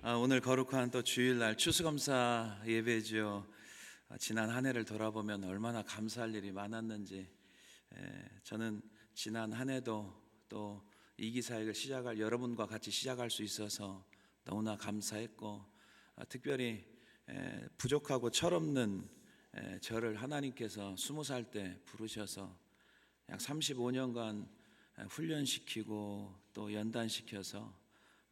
오늘 거룩한 또 주일날 추수감사 예배죠. 지난 한 해를 돌아보면 얼마나 감사할 일이 많았는지, 저는 지난 한 해도 또 이기사역을 시작할 여러분과 같이 시작할 수 있어서 너무나 감사했고, 특별히 부족하고 철없는 저를 하나님께서 20살 때 부르셔서 약 35년간 훈련시키고 또 연단시켜서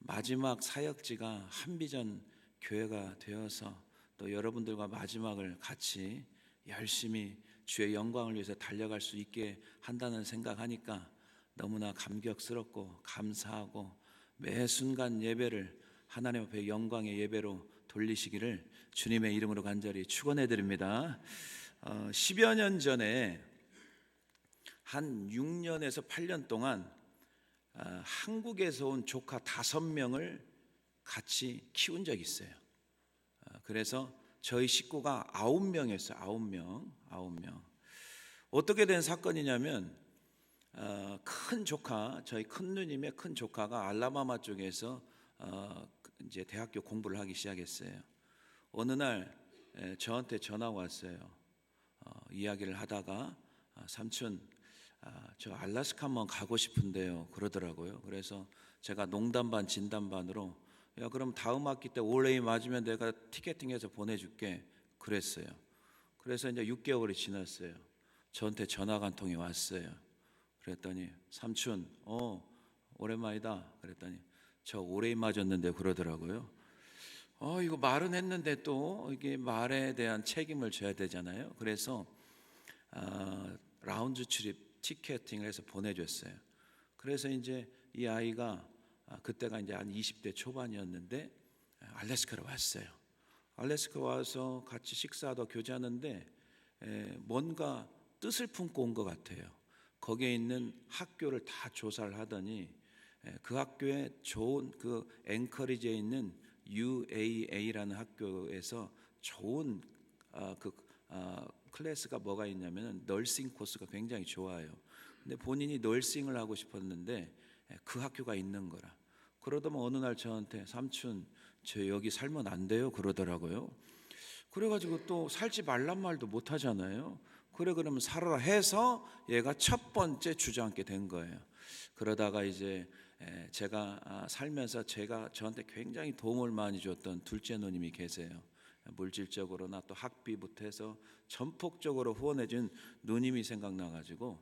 마지막 사역지가 한비전 교회가 되어서 또 여러분들과 마지막을 같이 열심히 주의 영광을 위해서 달려갈 수 있게 한다는 생각하니까 너무나 감격스럽고 감사하고 매 순간 예배를 하나님 앞에 영광의 예배로 돌리시기를 주님의 이름으로 간절히 축원해 드립니다. 10여 년 전에 한 6년에서 8년 동안 한국에서 온 조카 5명을 같이 키운 적이 있어요. 그래서 저희 식구가 9명이었어요. 9명. 어떻게 된 사건이냐면, 큰 조카, 저희 큰 누님의 큰 조카가 알라바마 쪽에서 이제 대학교 공부를 하기 시작했어요. 어느 날 저한테 전화가 왔어요. 이야기를 하다가 삼촌, 저 알래스카 한번 가고 싶은데요, 그러더라고요. 그래서 제가 농담 반 진담 반으로, 야, 그럼 다음 학기 때 올레이 맞으면 내가 티켓팅해서 보내줄게 그랬어요. 그래서 이제 6개월이 지났어요. 저한테 전화가 한 통이 왔어요. 그랬더니 삼촌, 오랜만이다. 그랬더니 저 올레이 맞았는데 그러더라고요. 이거 말은 했는데 또 이게 말에 대한 책임을 져야 되잖아요. 그래서 라운지 트립 티켓팅을 해서 보내줬어요. 그래서 이제 이 아이가 그때가 이제 한 20대 초반이었는데 알래스카로 왔어요. 알래스카 와서 같이 식사하다 교제하는데 뭔가 뜻을 품고 온 것 같아요. 거기에 있는 학교를 다 조사를 하더니 그 학교에 좋은 그 앵커리지에 있는 UAA라는 학교에서 좋은 클래스가 뭐가 있냐면 널싱 코스가 굉장히 좋아요. 근데 본인이 널싱을 하고 싶었는데 그 학교가 있는 거라. 그러더니 어느 날 저한테 삼촌, 저 여기 살면 안 돼요 그러더라고요. 그래가지고 또 살지 말란 말도 못 하잖아요. 그래 그러면 살아라 해서 얘가 첫 번째 주저앉게 된 거예요. 그러다가 이제 제가 살면서 저한테 굉장히 도움을 많이 줬던 둘째 누님이 계세요. 물질적으로나 또 학비부터 해서 전폭적으로 후원해준 누님이 생각나가지고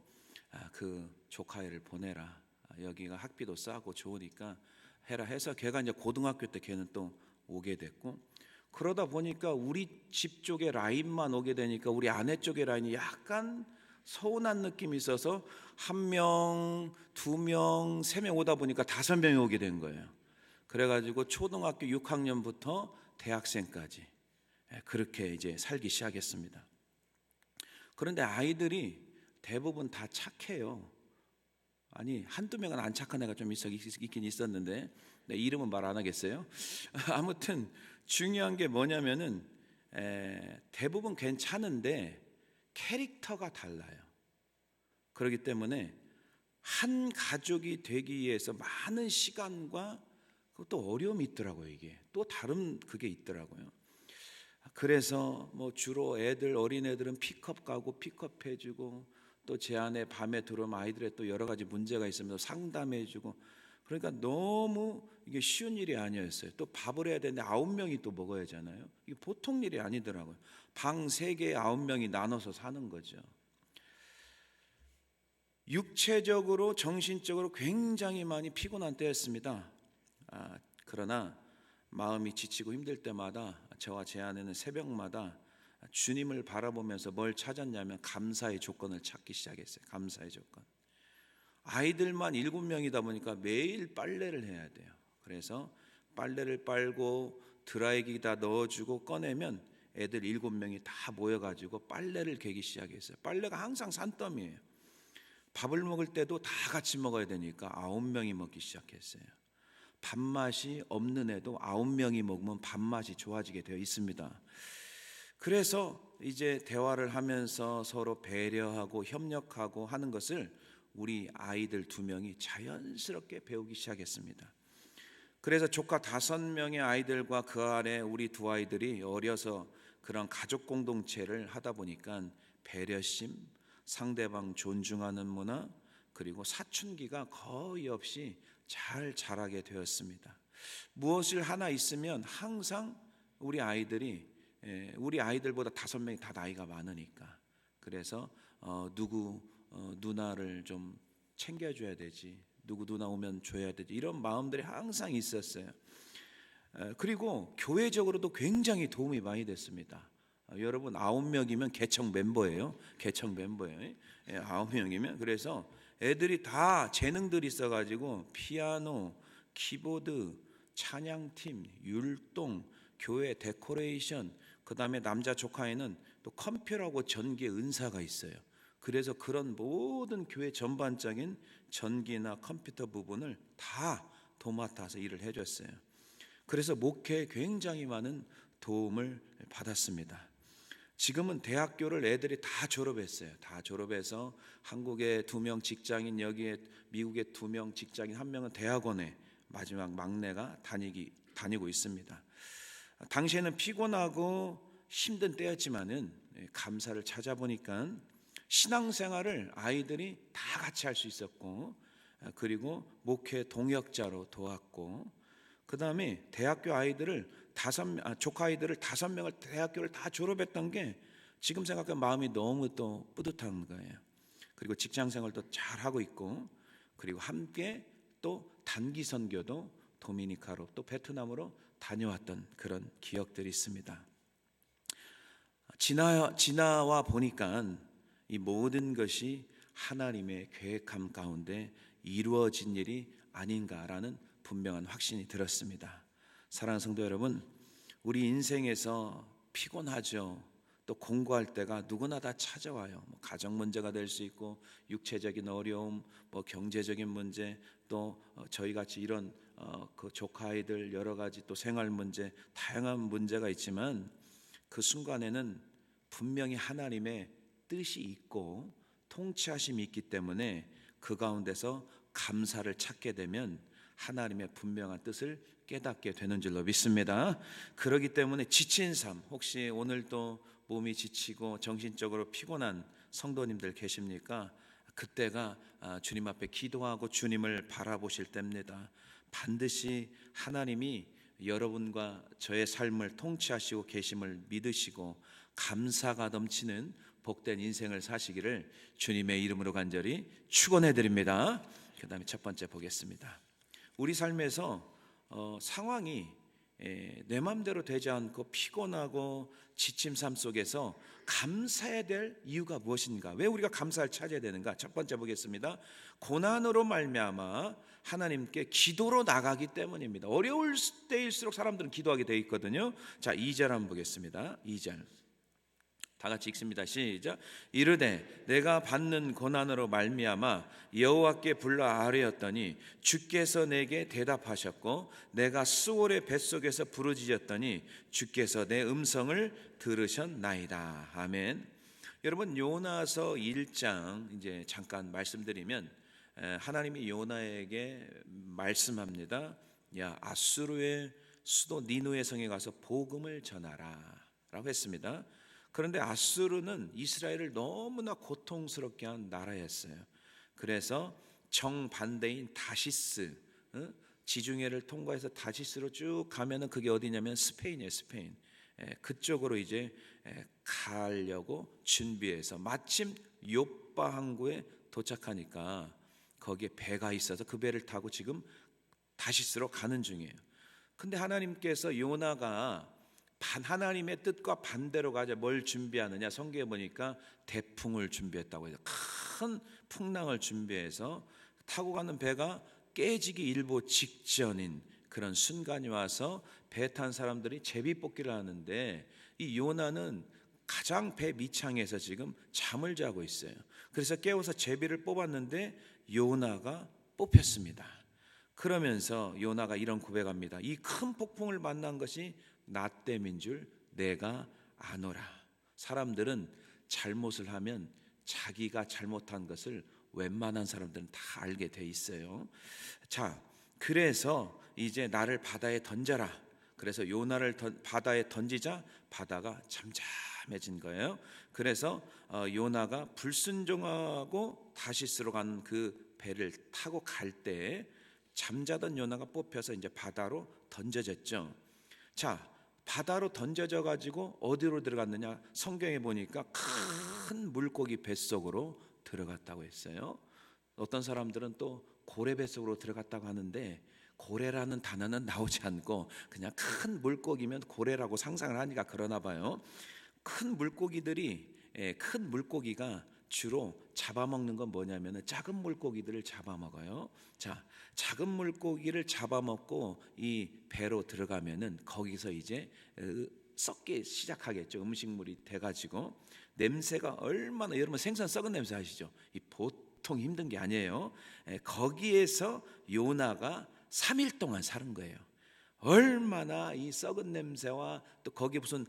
그 조카애를 보내라, 여기가 학비도 싸고 좋으니까 해라 해서 걔가 이제 고등학교 때 걔는 또 오게 됐고, 그러다 보니까 우리 집 쪽의 라인만 오게 되니까 우리 아내 쪽의 라인이 약간 서운한 느낌이 있어서 1명, 2명, 3명 오다 보니까 5명이 오게 된 거예요. 그래가지고 초등학교 6학년부터 대학생까지 그렇게 이제 살기 시작했습니다. 그런데 아이들이 대부분 다 착해요. 아니, 한두 명은 안 착한 애가 좀 있긴 있었는데 이름은 말 안 하겠어요. 아무튼 중요한 게 뭐냐면은 대부분 괜찮은데 캐릭터가 달라요. 그렇기 때문에 한 가족이 되기 위해서 많은 시간과 또 어려움이 있더라고요. 이게 또 다른 그게 있더라고요. 그래서 뭐 주로 어린애들은 픽업 가고 픽업해주고, 또 제 안에 밤에 들어오면 아이들의 또 여러 가지 문제가 있으면 상담해주고, 그러니까 너무 이게 쉬운 일이 아니었어요. 또 밥을 해야 되는데 9명이 또 먹어야 하잖아요. 이게 보통 일이 아니더라고요. 방 3개에 9명이 나눠서 사는 거죠. 육체적으로 정신적으로 굉장히 많이 피곤한 때였습니다. 그러나 마음이 지치고 힘들 때마다 저와 제 아내는 새벽마다 주님을 바라보면서 뭘 찾았냐면 감사의 조건을 찾기 시작했어요. 감사의 조건. 아이들만 7명이다 보니까 매일 빨래를 해야 돼요. 그래서 빨래를 빨고 드라이기에다 넣어주고 꺼내면 애들 7명이 다 모여가지고 빨래를 개기 시작했어요. 빨래가 항상 산더미예요. 밥을 먹을 때도 다 같이 먹어야 되니까 9명이 먹기 시작했어요. 밥맛이 없는 애도 9명이 먹으면 밥맛이 좋아지게 되어 있습니다. 그래서 이제 대화를 하면서 서로 배려하고 협력하고 하는 것을 우리 아이들 2명이 자연스럽게 배우기 시작했습니다. 그래서 조카 5명의 아이들과 그 아래 우리 2아이들이 어려서 그런 가족 공동체를 하다 보니까 배려심, 상대방 존중하는 문화, 그리고 사춘기가 거의 없이 잘 자라게 되었습니다. 무엇을 하나 있으면 항상 우리 아이들이 우리 아이들보다 5명이 다 나이가 많으니까, 그래서 누구 누나를 좀 챙겨줘야 되지, 누구 누나 오면 줘야 되지, 이런 마음들이 항상 있었어요. 그리고 교회적으로도 굉장히 도움이 많이 됐습니다. 여러분 9명이면 개척 멤버예요. 개척 멤버예요. 9명이면. 그래서 애들이 다 재능들이 있어가지고 피아노, 키보드, 찬양팀, 율동, 교회 데코레이션, 그 다음에 남자 조카에는 또 컴퓨터하고 전기 은사가 있어요. 그래서 그런 모든 교회 전반적인 전기나 컴퓨터 부분을 다 도맡아서 일을 해줬어요. 그래서 목회에 굉장히 많은 도움을 받았습니다. 지금은 대학교를 애들이 다 졸업했어요. 다 졸업해서 한국에 2명 직장인, 여기에 미국에 2명 직장인, 1명은 대학원에, 마지막 막내가 다니고 있습니다. 당시에는 피곤하고 힘든 때였지만은 감사를 찾아보니까 신앙생활을 아이들이 다 같이 할 수 있었고, 그리고 목회 동역자로 도왔고, 그 다음에 대학교 아이들을 조카 아이들을 5명을 대학교를 다 졸업했던 게 지금 생각하면 마음이 너무 또 뿌듯한 거예요. 그리고 직장생활도 잘하고 있고, 그리고 함께 또 단기 선교도 도미니카로 또 베트남으로 다녀왔던 그런 기억들이 있습니다. 지나와 보니까 이 모든 것이 하나님의 계획함 가운데 이루어진 일이 아닌가라는 분명한 확신이 들었습니다. 사랑하는 성도 여러분, 우리 인생에서 피곤하죠. 또 공부할 때가 누구나 다 찾아와요. 가정 문제가 될 수 있고, 육체적인 어려움, 경제적인 문제, 또 저희 같이 이런 그 조카 아이들 여러 가지 또 생활 문제, 다양한 문제가 있지만 그 순간에는 분명히 하나님의 뜻이 있고 통치하심이 있기 때문에 그 가운데서 감사를 찾게 되면 하나님의 분명한 뜻을 깨닫게 되는 줄로 믿습니다. 그렇기 때문에 지친 삶, 혹시 오늘도 몸이 지치고 정신적으로 피곤한 성도님들 계십니까? 그때가 주님 앞에 기도하고 주님을 바라보실 때입니다. 반드시 하나님이 여러분과 저의 삶을 통치하시고 계심을 믿으시고 감사가 넘치는 복된 인생을 사시기를 주님의 이름으로 간절히 축원해 드립니다. 그 다음에 첫 번째 보겠습니다. 우리 삶에서 상황이 내 마음대로 되지 않고 피곤하고 지침 삶 속에서 감사해야 될 이유가 무엇인가? 왜 우리가 감사를 찾아야 되는가? 첫 번째 보겠습니다. 고난으로 말미암아 하나님께 기도로 나가기 때문입니다. 어려울 때일수록 사람들은 기도하게 되어 있거든요. 자, 2절 한번 보겠습니다. 2절 다 같이 읽습니다. 시작. 이르되 내가 받는 고난으로 말미암아 여호와께 불러 아뢰었더니 주께서 내게 대답하셨고 내가 수월의 뱃속에서 부르짖었더니 주께서 내 음성을 들으셨나이다. 아멘. 여러분, 요나서 1장 이제 잠깐 말씀드리면 하나님이 요나에게 말씀합니다. 야, 아수르의 수도 니느웨 성에 가서 복음을 전하라 라고 했습니다. 그런데 아수르는 이스라엘을 너무나 고통스럽게 한 나라였어요. 그래서 정반대인 다시스, 지중해를 통과해서 다시스로 쭉 가면은 그게 어디냐면 스페인이에요. 스페인. 그쪽으로 이제 가려고 준비해서 마침 요빠 항구에 도착하니까 거기에 배가 있어서 그 배를 타고 지금 다시스로 가는 중이에요. 근데 하나님께서 요나가 하나님의 뜻과 반대로 가자 뭘 준비하느냐, 성경에 보니까 대풍을 준비했다고 해서 큰 풍랑을 준비해서 타고 가는 배가 깨지기 일보 직전인 그런 순간이 와서 배 탄 사람들이 제비뽑기를 하는데 이 요나는 가장 배 밑창에서 지금 잠을 자고 있어요. 그래서 깨워서 제비를 뽑았는데 요나가 뽑혔습니다. 그러면서 요나가 이런 고백합니다. 이 큰 폭풍을 만난 것이 나 때문인 줄 내가 아노라. 사람들은 잘못을 하면 자기가 잘못한 것을 웬만한 사람들은 다 알게 돼 있어요. 자, 그래서 이제 나를 바다에 던져라. 그래서 요나를 바다에 던지자 바다가 잠잠해진 거예요. 그래서 요나가 불순종하고 다시스로 가는 그 배를 타고 갈 때 잠자던 요나가 뽑혀서 이제 바다로 던져졌죠. 자, 바다로 던져져 가지고 어디로 들어갔느냐? 성경에 보니까 큰 물고기 뱃속으로 들어갔다고 했어요. 어떤 사람들은 또 고래 뱃속으로 들어갔다고 하는데 고래라는 단어는 나오지 않고 그냥 큰 물고기면 고래라고 상상을 하니까 그러나 봐요. 큰 물고기가 주로 잡아먹는 건 뭐냐면 작은 물고기들을 잡아먹어요. 자, 작은 물고기를 잡아먹고 이 배로 들어가면은 거기서 이제 썩기 시작하겠죠. 음식물이 돼가지고 냄새가 얼마나, 여러분 생선 썩은 냄새 아시죠? 이 보통 힘든 게 아니에요. 거기에서 요나가 3일 동안 사는 거예요. 얼마나 이 썩은 냄새와 또 거기 무슨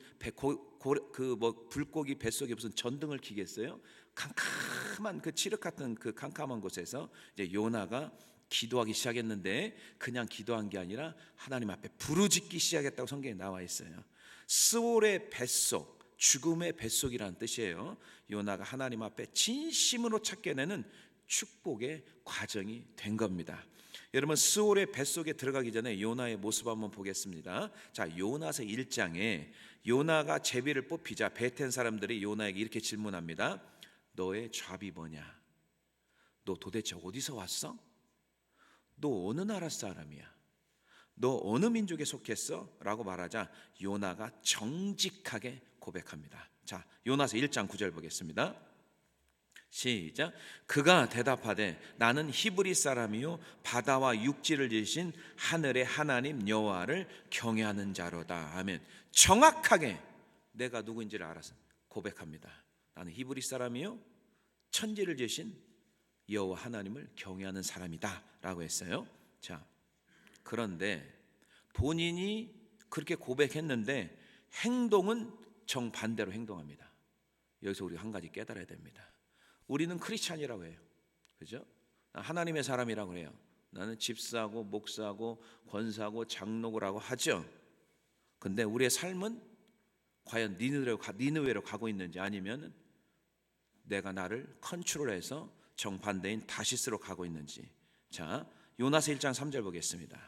불고기 뱃속에 무슨 전등을 켜겠어요? 캄캄한 그 칠흑 같은 그 캄캄한 곳에서 이제 요나가 기도하기 시작했는데 그냥 기도한 게 아니라 하나님 앞에 부르짖기 시작했다고 성경에 나와 있어요. 스올의 뱃속, 죽음의 뱃속이라는 뜻이에요. 요나가 하나님 앞에 진심으로 찾게 되는 축복의 과정이 된 겁니다. 여러분, 스올의 뱃속에 들어가기 전에 요나의 모습 한번 보겠습니다. 자, 요나서 1장에 요나가 제비를 뽑히자 베텐 사람들이 요나에게 이렇게 질문합니다. 너의 잡이 뭐냐? 너 도대체 어디서 왔어? 너 어느 나라 사람이야? 너 어느 민족에 속했어? 라고 말하자 요나가 정직하게 고백합니다. 자, 요나서 1장 9절 보겠습니다. 시작. 그가 대답하되 나는 히브리 사람이요 바다와 육지를 지으신 하늘의 하나님 여호와를 경외하는 자로다. 아멘. 정확하게 내가 누구인지를 알아서 고백합니다. 나는 히브리 사람이요 천지를 지으신 여호와 하나님을 경외하는 사람이다 라고 했어요. 자, 그런데 본인이 그렇게 고백했는데 행동은 정반대로 행동합니다. 여기서 우리가 한 가지 깨달아야 됩니다. 우리는 크리스찬이라고 해요. 그죠? 하나님의 사람이라고 해요. 나는 집사고 목사고 권사고 장로고라고 하죠. 근데 우리의 삶은 과연 니느웨로 가고 있는지 아니면 내가 나를 컨트롤해서 정반대인 다시스로 가고 있는지. 자, 요나서 1장 3절 보겠습니다.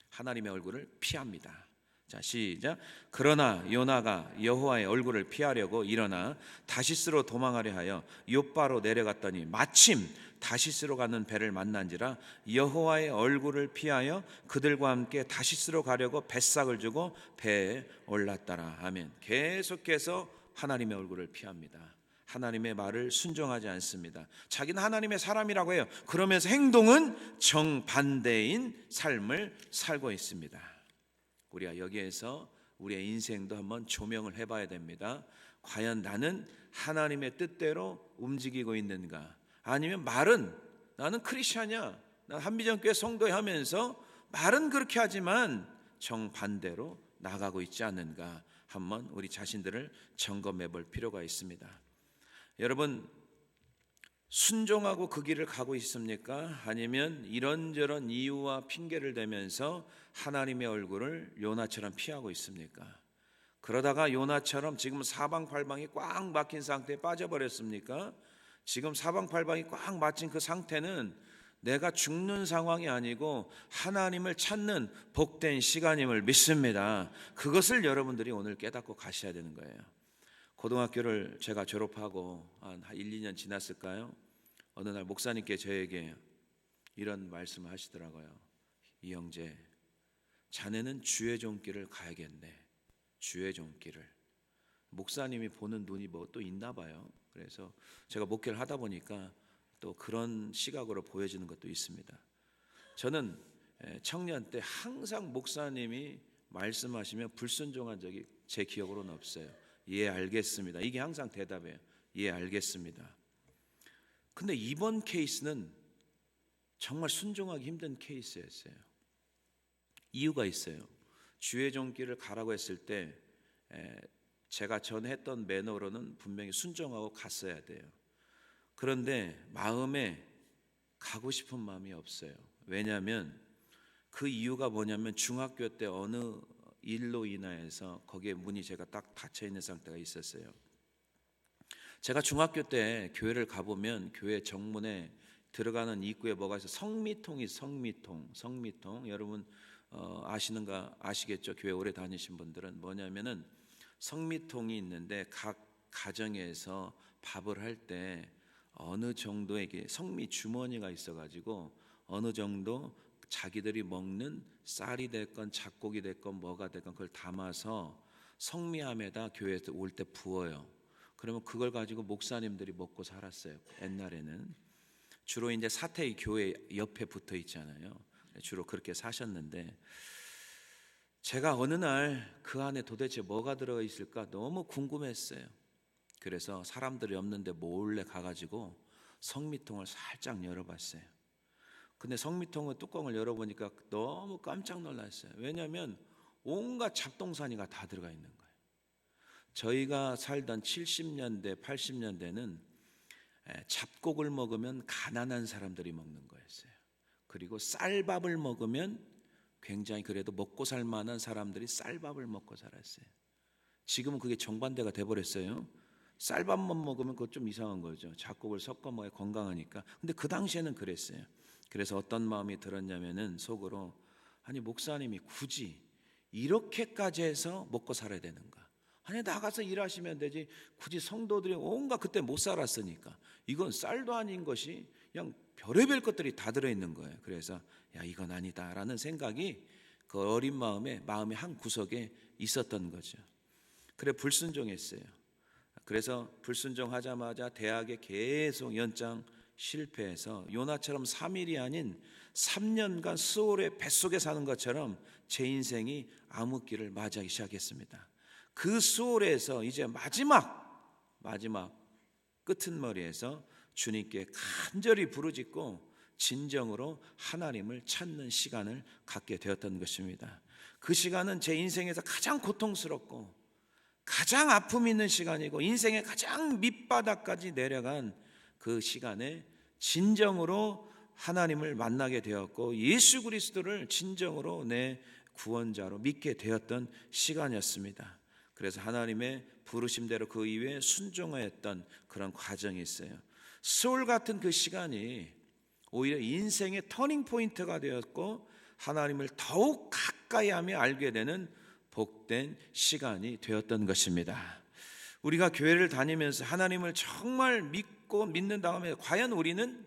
하나님의 얼굴을 피합니다. 자, 시작. 그러나 요나가 여호와의 얼굴을 피하려고 일어나 다시스로 도망하려 하여 욥바로 내려갔더니 마침 다시스로 가는 배를 만난지라 여호와의 얼굴을 피하여 그들과 함께 다시스로 가려고 뱃삭을 주고 배에 올랐더라. 아멘. 계속해서 하나님의 얼굴을 피합니다. 하나님의 말을 순종하지 않습니다. 자기는 하나님의 사람이라고 해요. 그러면서 행동은 정반대인 삶을 살고 있습니다. 우리가 여기에서 우리의 인생도 한번 조명을 해봐야 됩니다. 과연 나는 하나님의 뜻대로 움직이고 있는가? 아니면 말은 나는 크리스찬이야, 난 한비전교회 성도에 하면서 말은 그렇게 하지만 정반대로 나가고 있지 않는가? 한번 우리 자신들을 점검해 볼 필요가 있습니다. 여러분, 순종하고 그 길을 가고 있습니까? 아니면 이런저런 이유와 핑계를 대면서 하나님의 얼굴을 요나처럼 피하고 있습니까? 그러다가 요나처럼 지금 사방팔방이 꽉 막힌 상태에 빠져버렸습니까? 지금 사방팔방이 꽉 막힌 그 상태는 내가 죽는 상황이 아니고 하나님을 찾는 복된 시간임을 믿습니다. 그것을 여러분들이 오늘 깨닫고 가셔야 되는 거예요. 고등학교를 제가 졸업하고 한 1, 2년 지났을까요? 어느 날 목사님께 저에게 이런 말씀을 하시더라고요. 이형제, 자네는 주의 종길을 가야겠네. 주의 종길을. 목사님이 보는 눈이 뭐 또 있나 봐요. 그래서 제가 목회를 하다 보니까 또 그런 시각으로 보여지는 것도 있습니다. 저는 청년 때 항상 목사님이 말씀하시면 불순종한 적이 제 기억으로는 없어요. 예, 알겠습니다. 이게 항상 대답이에요. 예, 알겠습니다. 근데 이번 케이스는 정말 순종하기 힘든 케이스였어요. 이유가 있어요. 주의 종길을 가라고 했을 때 제가 전에 했던 매너로는 분명히 순종하고 갔어야 돼요. 그런데 마음에 가고 싶은 마음이 없어요. 왜냐하면 그 이유가 뭐냐면 중학교 때 어느 일로 인하여서 거기에 문이 제가 딱 닫혀 있는 상태가 있었어요. 제가 중학교 때 교회를 가보면 교회 정문에 들어가는 입구에 뭐가 있어? 성미통이 성미통. 여러분 아시겠죠? 교회 오래 다니신 분들은 뭐냐면은 성미통이 있는데 각 가정에서 밥을 할 때 어느 정도의 성미 주머니가 있어가지고 어느 정도 자기들이 먹는 쌀이 됐건 잡곡이 됐건 뭐가 됐건 그걸 담아서 성미함에다 교회에 올 때 부어요. 그러면 그걸 가지고 목사님들이 먹고 살았어요. 옛날에는 주로 이제 사택이 교회 옆에 붙어 있잖아요. 주로 그렇게 사셨는데 제가 어느 날 그 안에 도대체 뭐가 들어가 있을까 너무 궁금했어요. 그래서 사람들이 없는데 몰래 가가지고 성미통을 살짝 열어봤어요. 근데 성미통의 뚜껑을 열어보니까 너무 깜짝 놀랐어요. 왜냐하면 온갖 잡동사니가 다 들어가 있는 거예요. 저희가 살던 70년대, 80년대는 잡곡을 먹으면 가난한 사람들이 먹는 거였어요. 그리고 쌀밥을 먹으면 굉장히 그래도 먹고 살 만한 사람들이 쌀밥을 먹고 살았어요. 지금은 그게 정반대가 돼버렸어요. 쌀밥만 먹으면 그거 좀 이상한 거죠. 잡곡을 섞어 먹어야 건강하니까. 근데 그 당시에는 그랬어요. 그래서 어떤 마음이 들었냐면은 속으로 아니 목사님이 굳이 이렇게까지 해서 먹고 살아야 되는가? 아니 나가서 일하시면 되지. 굳이 성도들이 온갖 그때 못 살았으니까 이건 쌀도 아닌 것이 그냥 별의별 것들이 다 들어있는 거예요. 그래서 야 이건 아니다라는 생각이 그 어린 마음의 한 구석에 있었던 거죠. 그래 불순종했어요. 그래서 불순종하자마자 대학에 계속 연장 실패해서 요나처럼 3일이 아닌 3년간 스올의 뱃속에 사는 것처럼 제 인생이 암흑기를 맞이하기 시작했습니다. 그 스올에서 이제 마지막 끄트머리에서 주님께 간절히 부르짖고 진정으로 하나님을 찾는 시간을 갖게 되었던 것입니다. 그 시간은 제 인생에서 가장 고통스럽고 가장 아픔 있는 시간이고 인생의 가장 밑바닥까지 내려간 그 시간에 진정으로 하나님을 만나게 되었고 예수 그리스도를 진정으로 내 구원자로 믿게 되었던 시간이었습니다. 그래서 하나님의 부르심대로 그 이후에 순종하였던 그런 과정이 있어요. 스올 같은 그 시간이 오히려 인생의 터닝 포인트가 되었고 하나님을 더욱 가까이 하며 알게 되는 복된 시간이 되었던 것입니다. 우리가 교회를 다니면서 하나님을 정말 믿고 믿는 다음에 과연 우리는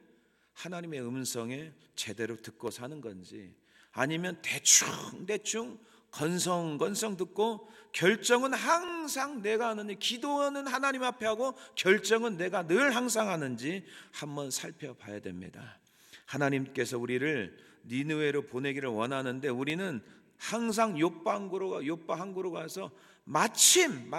하나님의 음성에 제대로 듣고 사는 건지 아니면 대충 건성 듣고 결정은 항상 내가 하는지 기도는 하나님 앞에 하고 결정은 내가 늘 항상 하는지 한번 살펴봐야 됩니다. 하나님께서 우리를 니느웨로 보내기를 원하는데 우리는 항상 요파 항구로 가서 마침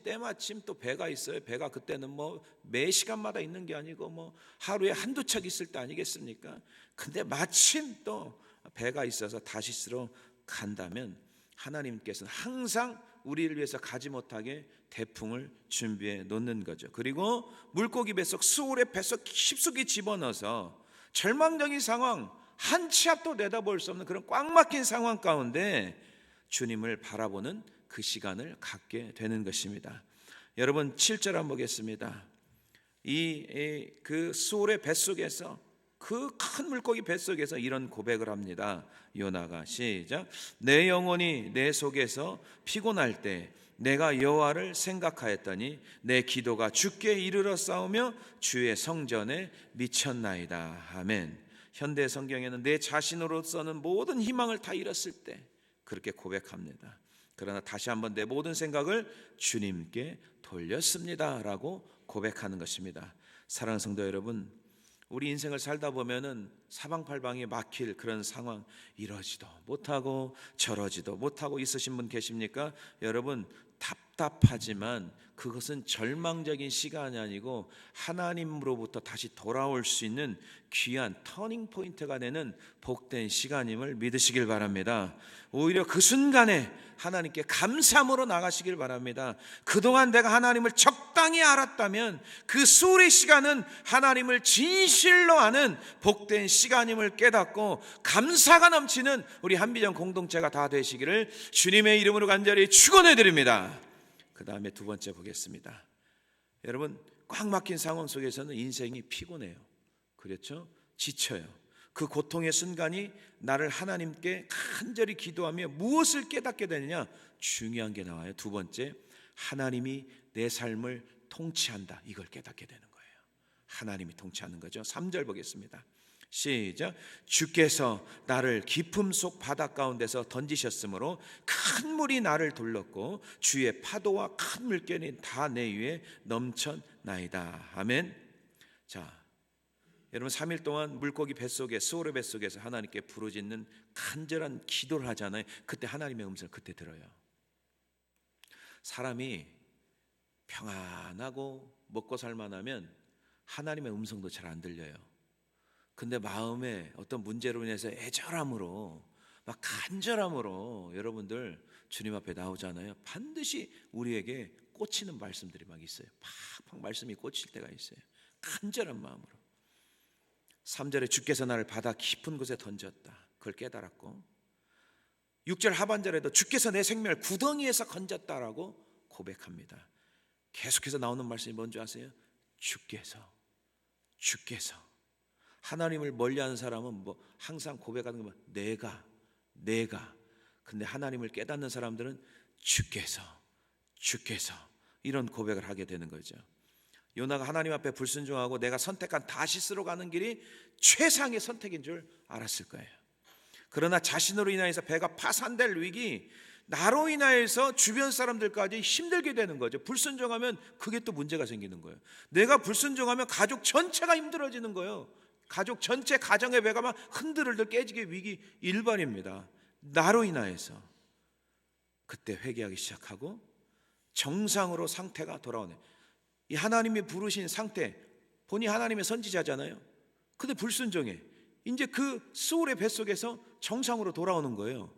때마침 또 배가 있어요. 배가 그때는 뭐 매 시간마다 있는 게 아니고 뭐 하루에 한두 척 있을 때 아니겠습니까? 근데 마침 또 배가 있어서 다시스로 간다면 하나님께서는 항상 우리를 위해서 가지 못하게 대풍을 준비해 놓는 거죠. 그리고 물고기 뱃속 스올의 뱃속 깊숙이 집어넣어서 절망적인 상황 한 치 앞도 내다볼 수 없는 그런 꽉 막힌 상황 가운데 주님을 바라보는 그 시간을 갖게 되는 것입니다. 여러분 7절 한번 보겠습니다. 그 스올의 뱃속에서 그 큰 물고기 뱃속에서 이런 고백을 합니다. 요나가 시작. 내 영혼이 내 속에서 피곤할 때 내가 여호와를 생각하였더니 내 기도가 주께 이르러 싸우며 주의 성전에 미쳤나이다. 아멘. 현대 성경에는 내 자신으로서는 모든 희망을 다 잃었을 때 그렇게 고백합니다. 그러나 다시 한번 내 모든 생각을 주님께 돌렸습니다 라고 고백하는 것입니다. 사랑하는 성도 여러분, 우리 인생을 살다 보면은 사방팔방이 막힐 그런 상황, 이러지도 못하고 저러지도 못하고 있으신 분 계십니까? 여러분 답답하지만 그것은 절망적인 시간이 아니고 하나님으로부터 다시 돌아올 수 있는 귀한 터닝 포인트가 되는 복된 시간임을 믿으시길 바랍니다. 오히려 그 순간에 하나님께 감사함으로 나가시길 바랍니다. 그동안 내가 하나님을 적당히 알았다면 그 수월의 시간은 하나님을 진실로 아는 복된 시간임을 깨닫고 감사가 넘치는 우리 한비전 공동체가 다 되시기를 주님의 이름으로 간절히 축원해 드립니다. 그 다음에 두 번째 보겠습니다. 여러분, 꽉 막힌 상황 속에서는 인생이 피곤해요. 그렇죠? 지쳐요. 그 고통의 순간이 나를 하나님께 간절히 기도하며 무엇을 깨닫게 되느냐? 중요한 게 나와요. 두 번째, 하나님이 내 삶을 통치한다. 이걸 깨닫게 되는 거예요. 하나님이 통치하는 거죠. 3절 보겠습니다. 시작. 주께서 나를 깊음 속 바다 가운데서 던지셨으므로 큰 물이 나를 둘렀고 주의 파도와 큰 물결이 다 내 위에 넘쳤나이다. 아멘. 자, 여러분 3일 동안 물고기 뱃속에 스오르 뱃속에서 하나님께 부르짖는 간절한 기도를 하잖아요. 그때 하나님의 음성을 그때 들어요. 사람이 평안하고 먹고 살만하면 하나님의 음성도 잘 안 들려요. 근데 마음에 어떤 문제로 인해서 애절함으로 막 간절함으로 여러분들 주님 앞에 나오잖아요. 반드시 우리에게 꽂히는 말씀들이 막 있어요. 팍팍 말씀이 꽂힐 때가 있어요. 간절한 마음으로. 3절에 주께서 나를 바다 깊은 곳에 던졌다. 그걸 깨달았고 6절 하반절에도 주께서 내 생명을 구덩이에서 건졌다라고 고백합니다. 계속해서 나오는 말씀이 뭔지 아세요? 주께서 하나님을 멀리하는 사람은 뭐 항상 고백하는 건 내가 근데 하나님을 깨닫는 사람들은 주께서 이런 고백을 하게 되는 거죠. 요나가 하나님 앞에 불순종하고 내가 선택한 다시스로 가는 길이 최상의 선택인 줄 알았을 거예요. 그러나 자신으로 인하여서 배가 파산될 위기, 나로 인하여서 주변 사람들까지 힘들게 되는 거죠. 불순종하면 그게 또 문제가 생기는 거예요. 내가 불순종하면 가족 전체가 힘들어지는 거예요. 가족 전체 가정의 배가 막 흔들흔들 깨지게 위기 일반입니다. 나로 인하여서. 그때 회개하기 시작하고 정상으로 상태가 돌아오네. 이 하나님이 부르신 상태, 본이 하나님의 선지자잖아요. 근데 불순종해. 이제 그 스올의 뱃속에서 정상으로 돌아오는 거예요.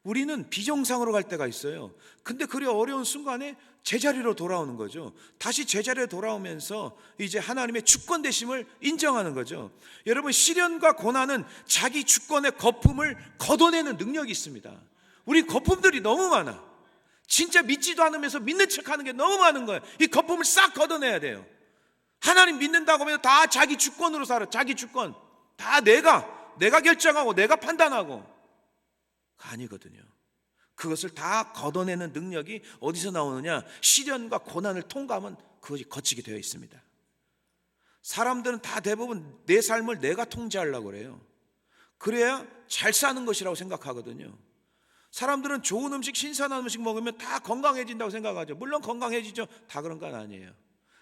우리는 비정상으로 갈 때가 있어요. 근데 그리 어려운 순간에 제자리로 돌아오는 거죠. 다시 제자리에 돌아오면서 이제 하나님의 주권 되심을 인정하는 거죠. 여러분, 시련과 고난은 자기 주권의 거품을 걷어내는 능력이 있습니다. 우리 거품들이 너무 많아. 진짜 믿지도 않으면서 믿는 척하는 게 너무 많은 거예요. 이 거품을 싹 걷어내야 돼요. 하나님 믿는다고 하면 다 자기 주권으로 살아. 자기 주권. 다 내가 결정하고 내가 판단하고. 아니거든요. 그것을 다 걷어내는 능력이 어디서 나오느냐? 시련과 고난을 통과하면 그것이 거치게 되어 있습니다. 사람들은 다 대부분 내 삶을 내가 통제하려고 그래요. 그래야 잘 사는 것이라고 생각하거든요. 사람들은 좋은 음식, 신선한 음식 먹으면 다 건강해진다고 생각하죠. 물론 건강해지죠. 다 그런 건 아니에요.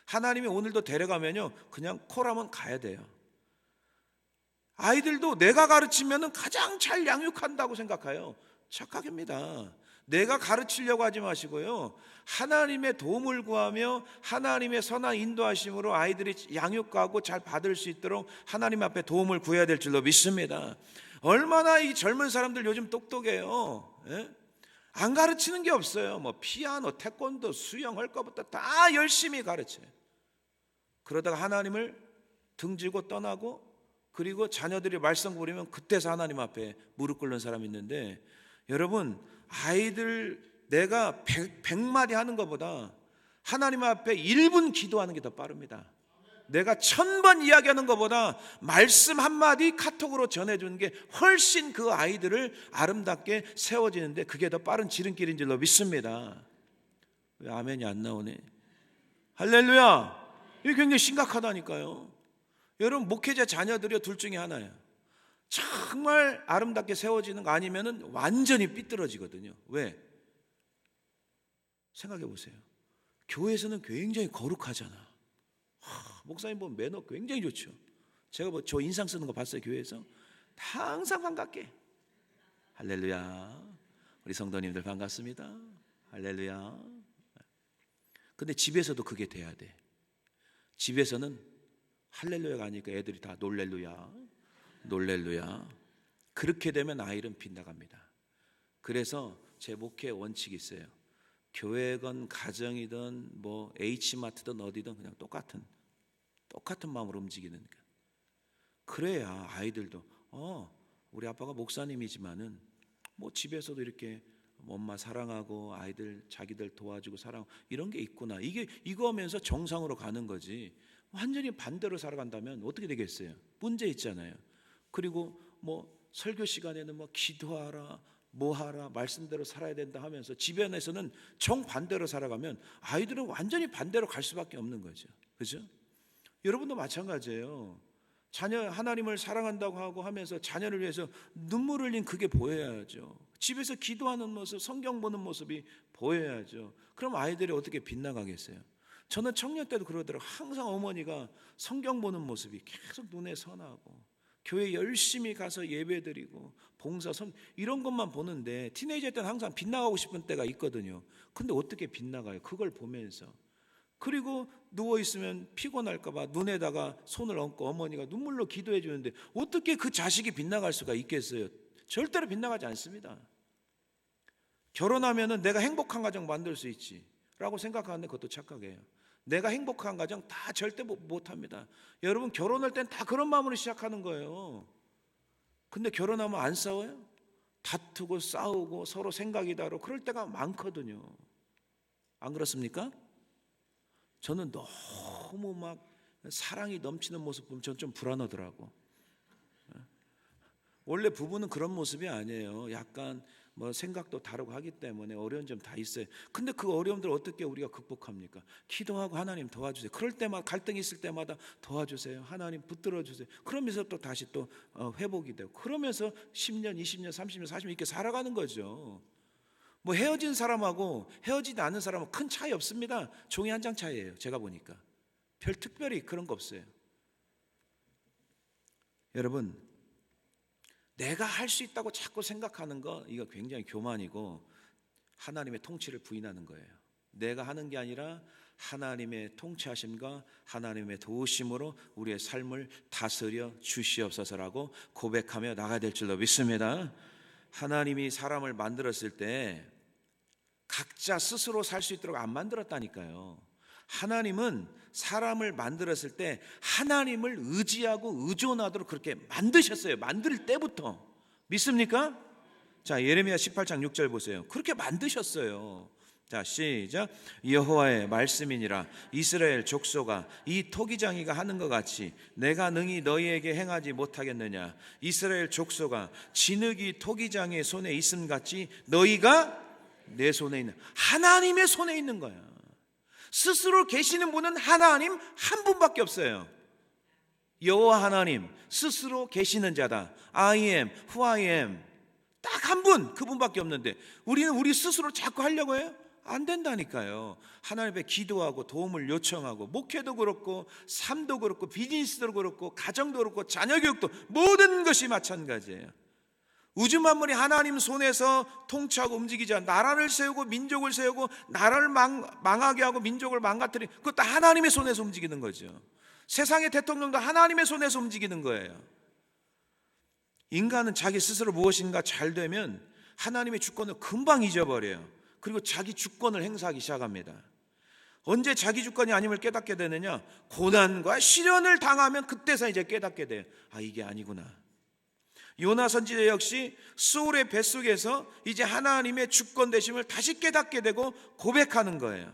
하나님이 오늘도 데려가면요, 그냥 콜하면 가야 돼요. 아이들도 내가 가르치면 가장 잘 양육한다고 생각해요. 착각입니다. 내가 가르치려고 하지 마시고요, 하나님의 도움을 구하며 하나님의 선한 인도하심으로 아이들이 양육하고 잘 받을 수 있도록 하나님 앞에 도움을 구해야 될 줄로 믿습니다. 얼마나 이 젊은 사람들 요즘 똑똑해요. 예? 안 가르치는 게 없어요. 뭐 피아노, 태권도, 수영 할 것부터 다 열심히 가르쳐요. 그러다가 하나님을 등지고 떠나고, 그리고 자녀들이 말썽 부리면 그때서 하나님 앞에 무릎 꿇는 사람이 있는데, 여러분, 아이들 내가 100마디 하는 것보다 하나님 앞에 1분 기도하는 게 더 빠릅니다. 내가 1000번 이야기하는 것보다 말씀 한마디 카톡으로 전해주는 게 훨씬 그 아이들을 아름답게 세워지는데 그게 더 빠른 지름길인 줄로 믿습니다. 왜 아멘이 안 나오네? 할렐루야. 이게 굉장히 심각하다니까요. 여러분, 목회자 자녀들이 둘 중에 하나예요. 정말 아름답게 세워지는 거 아니면은 완전히 삐뚤어지거든요. 왜? 생각해 보세요. 교회에서는 굉장히 거룩하잖아. 목사님 보면 매너 굉장히 좋죠. 제가 뭐 저 인상 쓰는 거 봤어요. 교회에서 다 항상 반갑게. 할렐루야. 우리 성도님들 반갑습니다. 할렐루야. 근데 집에서도 그게 돼야 돼. 집에서는 할렐루야가 아니니까 애들이 다 놀렐루야, 놀렐루야. 그렇게 되면 아이는 빗나갑니다. 그래서 제 목회 원칙이 있어요. 교회건 가정이든 뭐 H마트든 어디든 그냥 똑같은 마음으로 움직이는 거예요. 그래야 아이들도 우리 아빠가 목사님이지만은 뭐 집에서도 이렇게 엄마 사랑하고 아이들 자기들 도와주고 사랑하고 이런 게 있구나. 이거 하면서 정상으로 가는 거지. 완전히 반대로 살아간다면 어떻게 되겠어요? 문제 있잖아요. 그리고 뭐 설교 시간에는 뭐 기도하라 뭐 하라 말씀대로 살아야 된다 하면서 집안에서는 정반대로 살아가면 아이들은 완전히 반대로 갈 수밖에 없는 거죠. 그죠? 여러분도 마찬가지예요. 자녀 하나님을 사랑한다고 하고 하면서 자녀를 위해서 눈물 흘린 그게 보여야죠. 집에서 기도하는 모습, 성경 보는 모습이 보여야죠. 그럼 아이들이 어떻게 빗나가겠어요? 저는 청년 때도 그러더라고요. 항상 어머니가 성경 보는 모습이 계속 눈에 선하고 교회 열심히 가서 예배드리고 봉사 이런 것만 보는데 티네이저 때는 항상 빗나가고 싶은 때가 있거든요. 근데 어떻게 빗나가요? 그걸 보면서. 그리고 누워있으면 피곤할까 봐 눈에다가 손을 얹고 어머니가 눈물로 기도해 주는데 어떻게 그 자식이 빗나갈 수가 있겠어요? 절대로 빗나가지 않습니다. 결혼하면은 내가 행복한 가정 만들 수 있지 라고 생각하는데 그것도 착각이에요. 내가 행복한 가정 다 절대 못합니다. 여러분 결혼할 땐 다 그런 마음으로 시작하는 거예요. 근데 결혼하면 안 싸워요? 다투고 싸우고 서로 생각이 다르고 그럴 때가 많거든요. 안 그렇습니까? 저는 너무 막 사랑이 넘치는 모습 보면 저는 좀 불안하더라고. 원래 부부는 그런 모습이 아니에요. 약간 뭐 생각도 다르고 하기 때문에 어려운 점 다 있어요. 근데 그 어려움들 어떻게 우리가 극복합니까? 기도하고 하나님 도와주세요. 그럴 때마다 갈등이 있을 때마다 도와주세요. 하나님 붙들어 주세요. 그러면서 또 다시 또 회복이 되고 그러면서 10년, 20년, 30년, 40년 이렇게 살아가는 거죠. 뭐 헤어진 사람하고 헤어지지 않은 사람은 큰 차이 없습니다. 종이 한 장 차이예요. 제가 보니까 별 특별히 그런 거 없어요. 여러분 내가 할 수 있다고 자꾸 생각하는 거 이거 굉장히 교만이고 하나님의 통치를 부인하는 거예요. 내가 하는 게 아니라 하나님의 통치하심과 하나님의 도우심으로 우리의 삶을 다스려 주시옵소서라고 고백하며 나가야 될 줄로 믿습니다. 하나님이 사람을 만들었을 때 각자 스스로 살 수 있도록 안 만들었다니까요. 하나님은 사람을 만들었을 때 하나님을 의지하고 의존하도록 그렇게 만드셨어요. 만들 때부터. 믿습니까? 자, 예레미야 18장 6절 보세요. 그렇게 만드셨어요. 자, 시작. 여호와의 말씀이니라. 이스라엘 족속아, 이 토기장이가 하는 것 같이 내가 능히 너희에게 행하지 못하겠느냐. 이스라엘 족속아, 진흙이 토기장의 손에 있음 같이 너희가 내 손에 있는, 하나님의 손에 있는 거야. 스스로 계시는 분은 하나님 한 분밖에 없어요. 여호와 하나님 스스로 계시는 자다. I am who I am. 딱 한 분, 그분밖에 없는데 우리는 우리 스스로 자꾸 하려고 해요? 안 된다니까요. 하나님 앞에 기도하고 도움을 요청하고 목회도 그렇고 삶도 그렇고 비즈니스도 그렇고 가정도 그렇고 자녀 교육도 모든 것이 마찬가지예요. 우주 만물이 하나님 손에서 통치하고 움직이자 나라를 세우고 민족을 세우고 나라를 망하게 하고 민족을 망가뜨리는 그것도 하나님의 손에서 움직이는 거죠. 세상의 대통령도 하나님의 손에서 움직이는 거예요. 인간은 자기 스스로 무엇인가 잘 되면 하나님의 주권을 금방 잊어버려요. 그리고 자기 주권을 행사하기 시작합니다. 언제 자기 주권이 아님을 깨닫게 되느냐? 고난과 시련을 당하면 그때서 이제 깨닫게 돼요. 아, 이게 아니구나. 요나 선지자 역시 소울의 뱃속에서 이제 하나님의 주권 되심을 다시 깨닫게 되고 고백하는 거예요.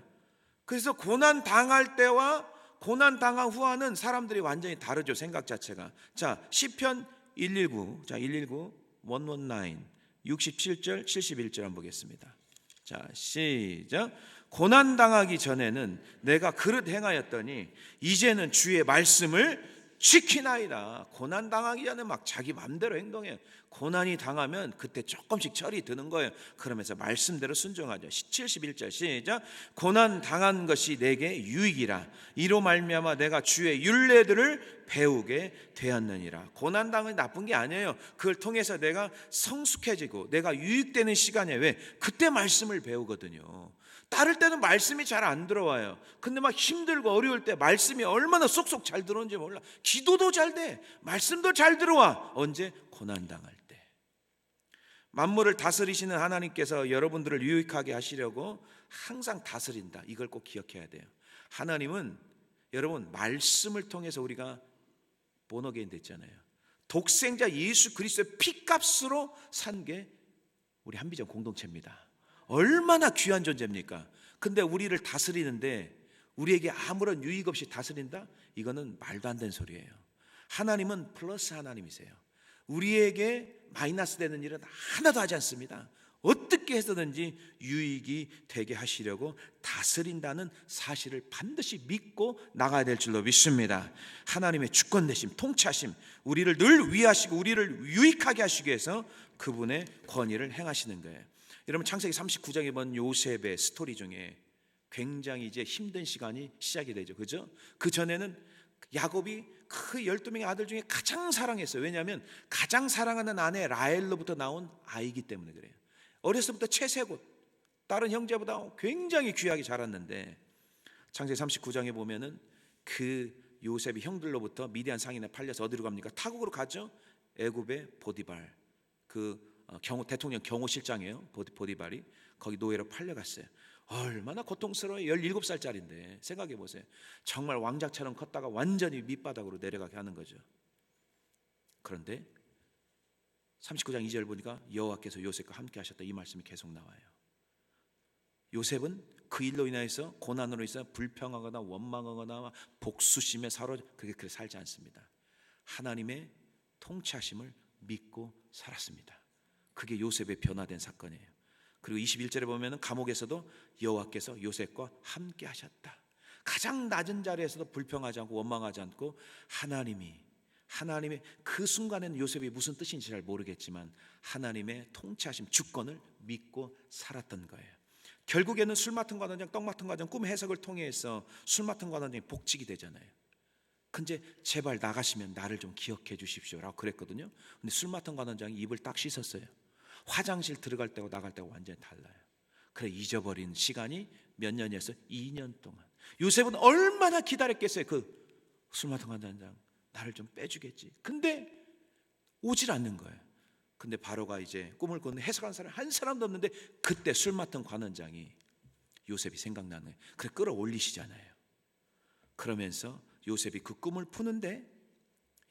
그래서 고난 당할 때와 고난 당한 후와는 사람들이 완전히 다르죠. 생각 자체가. 자, 시편 119, 자 119, 119, 67절 71절 한번 보겠습니다. 자, 시작. 고난 당하기 전에는 내가 그릇 행하였더니 이제는 주의 말씀을 지키나이다. 고난 당하기 전에 막 자기 맘대로 행동해요. 고난이 당하면 그때 조금씩 철이 드는 거예요. 그러면서 말씀대로 순종하죠. 71절 시작. 고난 당한 것이 내게 유익이라. 이로 말미암아 내가 주의 율례들을 배우게 되었느니라. 고난 당은 나쁜 게 아니에요. 그걸 통해서 내가 성숙해지고 내가 유익되는 시간에 왜? 그때 말씀을 배우거든요. 따를 때는 말씀이 잘 안 들어와요. 근데 막 힘들고 어려울 때 말씀이 얼마나 쏙쏙 잘 들어오는지 몰라. 기도도 잘 돼. 말씀도 잘 들어와. 언제? 고난 당할 때. 만물을 다스리시는 하나님께서 여러분들을 유익하게 하시려고 항상 다스린다. 이걸 꼭 기억해야 돼요. 하나님은 여러분 말씀을 통해서 우리가 본어게인 됐잖아요. 독생자 예수 그리스도의 피값으로 산 게 우리 한비전 공동체입니다. 얼마나 귀한 존재입니까? 근데 우리를 다스리는데 우리에게 아무런 유익 없이 다스린다? 이거는 말도 안 되는 소리예요. 하나님은 플러스 하나님이세요. 우리에게 마이너스 되는 일은 하나도 하지 않습니다. 어떻게 해서든지 유익이 되게 하시려고 다스린다는 사실을 반드시 믿고 나가야 될 줄로 믿습니다. 하나님의 주권되심, 통치하심, 우리를 늘 위하시고 우리를 유익하게 하시기 위해서 그분의 권위를 행하시는 거예요. 여러분 창세기 39장에 본 요셉의 스토리 중에 굉장히 이제 힘든 시간이 시작이 되죠. 그죠? 그 전에는 야곱이 그 12명의 아들 중에 가장 사랑했어요. 왜냐하면 가장 사랑하는 아내 라헬로부터 나온 아이기 때문에 그래요. 어렸을 때부터 채색옷, 다른 형제보다 굉장히 귀하게 자랐는데 창세기 39장에 보면은 그 요셉이 형들로부터 미디안 상인에 팔려서 어디로 갑니까? 타국으로 가죠. 애굽의 보디발, 대통령 경호실장이에요. 보디발이 거기 노예로 팔려갔어요. 얼마나 고통스러워요. 17살짜리인데 생각해 보세요. 정말 왕자처럼 컸다가 완전히 밑바닥으로 내려가게 하는 거죠. 그런데 39장 2절 보니까 여호와께서 요셉과 함께 하셨다, 이 말씀이 계속 나와요. 요셉은 그 일로 인해서 고난으로 인해서 불평하거나 원망하거나 복수심에 그렇게 살지 않습니다. 하나님의 통치하심을 믿고 살았습니다. 그게 요셉의 변화된 사건이에요. 그리고 21절에 보면 감옥에서도 여호와께서 요셉과 함께 하셨다. 가장 낮은 자리에서도 불평하지 않고 원망하지 않고 하나님의 그 순간에는 요셉이 무슨 뜻인지 잘 모르겠지만 하나님의 통치하심, 주권을 믿고 살았던 거예요. 결국에는 술 맡은 관원장, 떡 맡은 관원장 꿈 해석을 통해서 술 맡은 관원장이 복직이 되잖아요. 근데 제발 나가시면 나를 좀 기억해 주십시오라고 그랬거든요. 근데 술 맡은 관원장이 입을 딱 씻었어요. 화장실 들어갈 때와 나갈 때가 완전히 달라요. 그래 잊어버린 시간이 몇 년이었어요? 2년 동안. 요셉은 얼마나 기다렸겠어요. 그 술 맡은 관원장 나를 좀 빼주겠지. 근데 오질 않는 거예요. 근데 바로가 이제 꿈을 꾸는 해석한 사람 한 사람도 없는데 그때 술 맡은 관원장이 요셉이 생각나는 거예요. 그래 끌어올리시잖아요. 그러면서 요셉이 그 꿈을 푸는데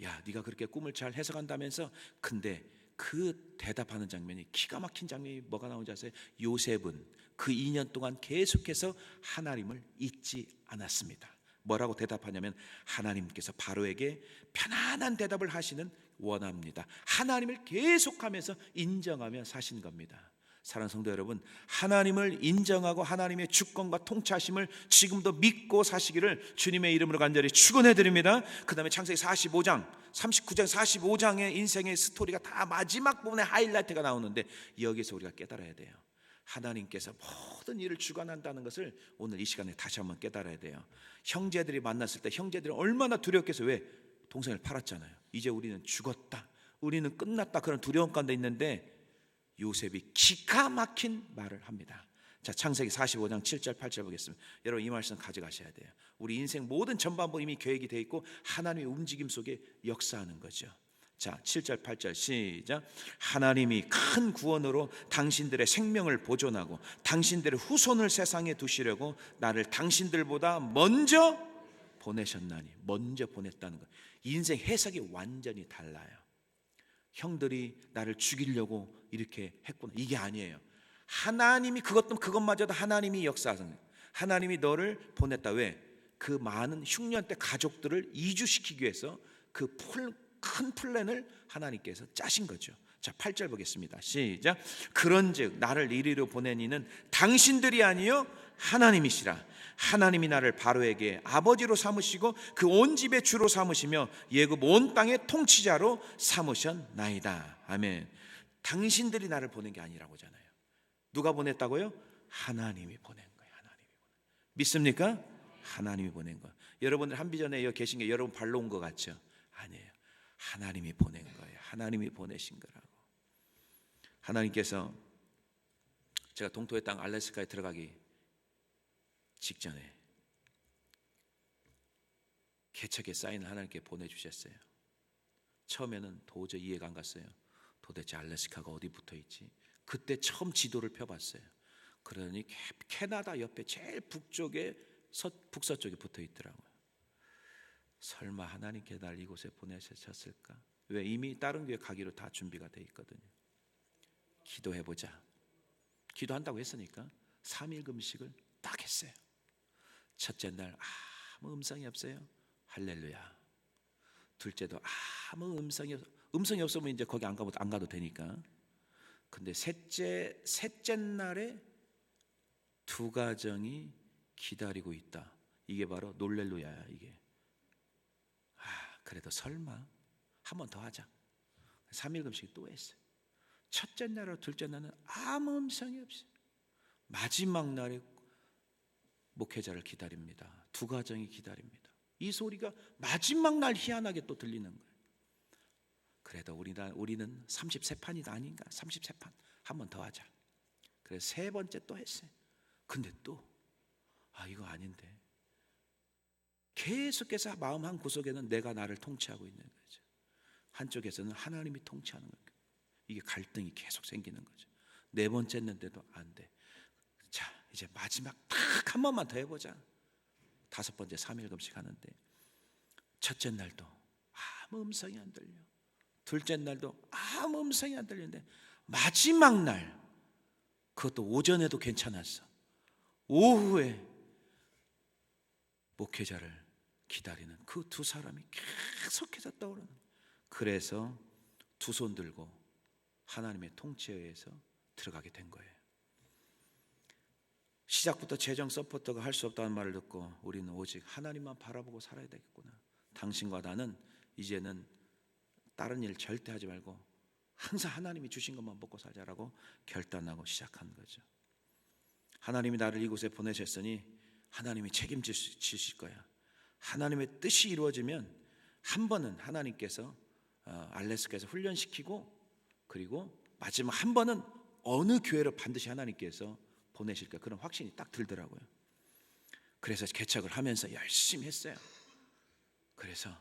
야 네가 그렇게 꿈을 잘 해석한다면서, 근데 그 대답하는 장면이 기가 막힌 장면이 뭐가 나오는지 아세요? 요셉은 그 2년 동안 계속해서 하나님을 잊지 않았습니다. 뭐라고 대답하냐면 하나님께서 바로에게 편안한 대답을 하시는 원합니다. 하나님을 계속하면서 인정하며 사신 겁니다. 사랑하는 성도 여러분, 하나님을 인정하고 하나님의 주권과 통치하심을 지금도 믿고 사시기를 주님의 이름으로 간절히 축원해 드립니다. 그 다음에 창세기 39장 45장의 인생의 스토리가 다 마지막 부분에 하이라이트가 나오는데 여기서 우리가 깨달아야 돼요. 하나님께서 모든 일을 주관한다는 것을 오늘 이 시간에 다시 한번 깨달아야 돼요. 형제들이 만났을 때 형제들이 얼마나 두렵겠어요. 왜? 동생을 팔았잖아요. 이제 우리는 죽었다, 우리는 끝났다, 그런 두려움 가운데 있는데 요셉이 기가 막힌 말을 합니다. 자, 창세기 45장 7절 8절 보겠습니다. 여러분 이 말씀 가져가셔야 돼요. 우리 인생 모든 전반부 이미 계획이 되어 있고 하나님의 움직임 속에 역사하는 거죠. 자, 7절 8절 시작. 하나님이 큰 구원으로 당신들의 생명을 보존하고 당신들의 후손을 세상에 두시려고 나를 당신들보다 먼저 보내셨나니. 먼저 보냈다는 것. 인생 해석이 완전히 달라요. 형들이 나를 죽이려고 이렇게 했구나, 이게 아니에요. 하나님이 그것마저도 하나님이 역사하신, 하나님이 너를 보냈다. 왜? 그 많은 흉년 때 가족들을 이주시키기 위해서 그 큰 플랜을 하나님께서 짜신 거죠. 자, 8절 보겠습니다. 시작. 그런즉 나를 이리로 보낸 이는 당신들이 아니요 하나님이시라. 하나님이 나를 바로에게 아버지로 삼으시고 그 온 집의 주로 삼으시며 예굽 온 땅의 통치자로 삼으셨나이다. 아멘. 당신들이 나를 보낸 게 아니라고 하잖아요. 누가 보냈다고요? 하나님이 보낸 거예요. 하나님이 믿습니까? 하나님이 보낸 거. 여러분들 한비전에 여기 계신 게 여러분 발로 온 것 같죠? 아니에요. 하나님이 보낸 거예요. 하나님이 보내신 거라고. 하나님께서 제가 동토의 땅 알래스카에 들어가기 직전에 개척의 사인을 하나님께 보내주셨어요. 처음에는 도저히 이해가 안 갔어요. 도대체 알래스카가 어디 붙어 있지? 그때 처음 지도를 펴봤어요. 그러니 캐나다 옆에 제일 북쪽에 북서쪽에 붙어 있더라고요. 설마 하나님께 날 이곳에 보내셨을까? 왜? 이미 다른 교회 가기로 다 준비가 돼 있거든요. 기도해보자. 기도한다고 했으니까 3일 금식을 딱 했어요. 첫째 날 아무 음성이 없어요. 할렐루야. 둘째도 아무 음성이 없으면 이제 거기 안 가도 되니까. 근데 셋째 날에 두 가정이 기다리고 있다. 이게 바로 놀렐루야야. 이게 그래도 설마 한 번 더 하자. 3일 금식 또 했어요. 첫째 날과 둘째 날은 아무 음성이 없어요. 마지막 날에 목회자를 기다립니다. 두 가정이 기다립니다. 이 소리가 마지막 날 희한하게 또 들리는 거예요. 그래도 우리는 33판이 아닌가? 33판 한 번 더 하자. 그래서 세 번째 또 했어요. 근데 또 이거 아닌데. 계속해서 마음 한 구석에는 내가 나를 통치하고 있는 거죠. 한쪽에서는 하나님이 통치하는 거예요. 이게 갈등이 계속 생기는 거죠. 네 번째 했는데도 안 돼. 자, 이제 마지막 딱 한 번만 더 해보자. 다섯 번째 3일 금식 하는데 첫째 날도 아무 음성이 안 들려. 둘째 날도 아무 음성이 안 들리는데 마지막 날, 그것도 오전에도 괜찮았어. 오후에 목회자를 기다리는 그 두 사람이 계속해서 떠오르는 거예요. 그래서 두 손 들고 하나님의 통치에 의해서 들어가게 된 거예요. 시작부터 재정 서포터가 할 수 없다는 말을 듣고 우리는 오직 하나님만 바라보고 살아야 되겠구나. 당신과 나는 이제는 다른 일 절대 하지 말고 항상 하나님이 주신 것만 먹고 살자라고 결단하고 시작한 거죠. 하나님이 나를 이곳에 보내셨으니 하나님이 책임지실 거야. 하나님의 뜻이 이루어지면 한 번은 하나님께서 알래스카에서 훈련시키고, 그리고 마지막 한 번은 어느 교회로 반드시 하나님께서 보내실 거야. 그런 확신이 딱 들더라고요. 그래서 개척을 하면서 열심히 했어요. 그래서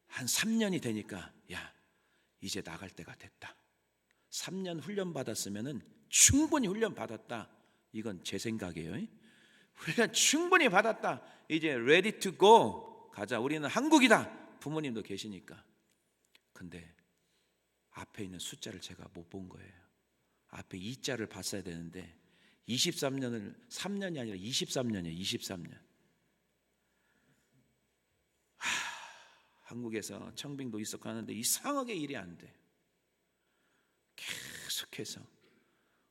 한 3년이 되니까 이제 나갈 때가 됐다. 3년 훈련 받았으면은 충분히 훈련 받았다. 이건 제 생각이에요. 훈련 충분히 받았다. 이제 ready to go 가자. 우리는 한국이다. 부모님도 계시니까. 근데 앞에 있는 숫자를 제가 못 본 거예요. 앞에 2자를 봤어야 되는데 23년을 3년이 아니라 23년이에요. 23년. 한국에서 청빙도 있었고 하는데 이상하게 일이 안 돼. 계속해서.